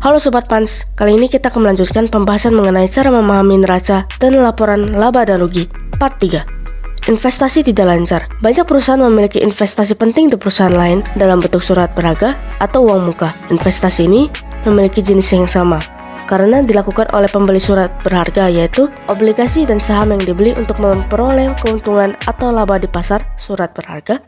Halo Sobat Pans, kali ini kita akan melanjutkan pembahasan mengenai cara memahami neraca dan laporan laba dan rugi, part 3. Investasi tidak lancar. Banyak perusahaan memiliki investasi penting di perusahaan lain dalam bentuk surat berharga atau uang muka. Investasi ini memiliki jenis yang sama, karena dilakukan oleh pembeli surat berharga, yaitu obligasi dan saham yang dibeli untuk memperoleh keuntungan atau laba di pasar surat berharga,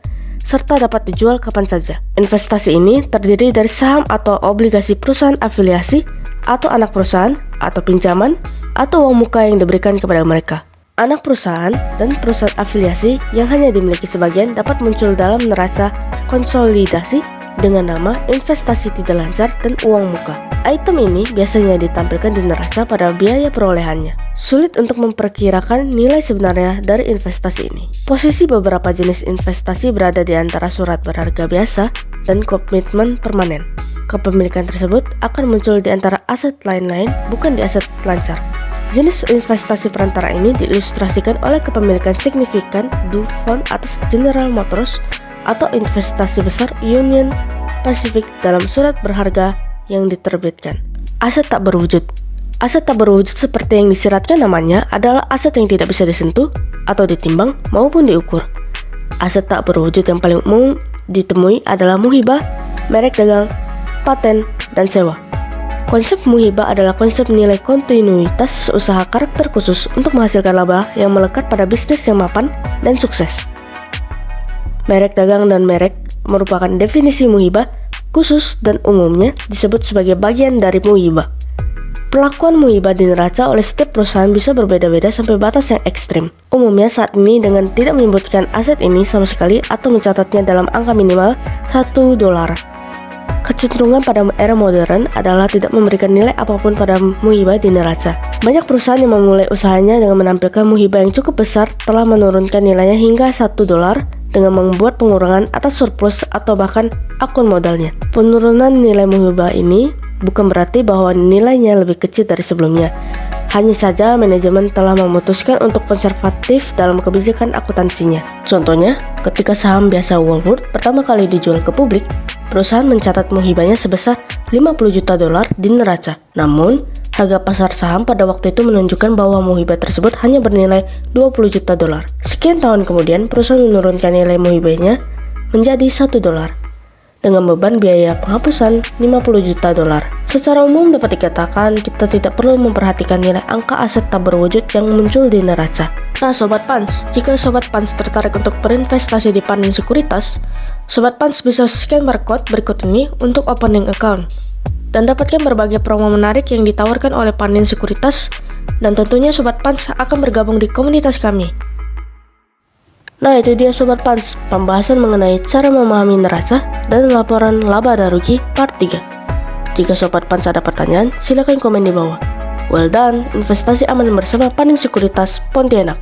serta dapat dijual kapan saja. Investasi ini terdiri dari saham atau obligasi perusahaan afiliasi, atau anak perusahaan, atau pinjaman, atau uang muka yang diberikan kepada mereka. Anak perusahaan dan perusahaan afiliasi yang hanya dimiliki sebagian dapat muncul dalam neraca konsolidasi dengan nama investasi tidak lancar dan uang muka. Item ini biasanya ditampilkan di neraca pada biaya perolehannya. Sulit untuk memperkirakan nilai sebenarnya dari investasi ini. Posisi beberapa jenis investasi berada di antara surat berharga biasa dan komitmen permanen. Kepemilikan tersebut akan muncul di antara aset lain-lain, bukan di aset lancar. Jenis investasi perantara ini diilustrasikan oleh kepemilikan signifikan DuPont atas General Motors atau investasi besar Union Pacific dalam surat berharga yang diterbitkan. Aset tak berwujud. Aset tak berwujud seperti yang disiratkan namanya adalah aset yang tidak bisa disentuh atau ditimbang maupun diukur. Aset tak berwujud yang paling umum ditemui adalah muhibah, merek dagang, paten, dan sewa. Konsep muhibah adalah konsep nilai kontinuitas usaha karakter khusus untuk menghasilkan laba yang melekat pada bisnis yang mapan dan sukses. Merek dagang dan merek merupakan definisi muhibah khusus dan umumnya disebut sebagai bagian dari muhibah. Perlakuan muhibah di neraca oleh setiap perusahaan bisa berbeda-beda sampai batas yang ekstrim. Umumnya saat ini dengan tidak menyebutkan aset ini sama sekali atau mencatatnya dalam angka minimal $1. Kecenderungan pada era modern adalah tidak memberikan nilai apapun pada muhibah di neraca. Banyak perusahaan yang memulai usahanya dengan menampilkan muhibah yang cukup besar telah menurunkan nilainya hingga $1 dengan membuat pengurangan atas surplus atau bahkan akun modalnya. Penurunan nilai muhibah ini bukan berarti bahwa nilainya lebih kecil dari sebelumnya. Hanya saja manajemen telah memutuskan untuk konservatif dalam kebijakan akuntansinya. Contohnya, ketika saham biasa Walmart pertama kali dijual ke publik, perusahaan mencatat muhibahnya sebesar $50 juta di neraca. Namun, harga pasar saham pada waktu itu menunjukkan bahwa muhibah tersebut hanya bernilai $20 juta. Sekian tahun kemudian, perusahaan menurunkan nilai muhibahnya menjadi $1 dengan beban biaya penghapusan $50 juta. Secara umum dapat dikatakan kita tidak perlu memperhatikan nilai angka aset tak berwujud yang muncul di neraca. Nah Sobat Pans, jika Sobat Pans tertarik untuk berinvestasi di Panin Sekuritas, Sobat Pans bisa scan barcode berikut ini untuk opening account dan dapatkan berbagai promo menarik yang ditawarkan oleh Panin Sekuritas, dan tentunya Sobat Pans akan bergabung di komunitas kami. Nah itu dia Sobat Pans, pembahasan mengenai cara memahami neraca dan laporan laba dan rugi part 3. Jika Sobat Pans ada pertanyaan, silakan komen di bawah. Well done, investasi aman bersama Panin Sekuritas Pontianak.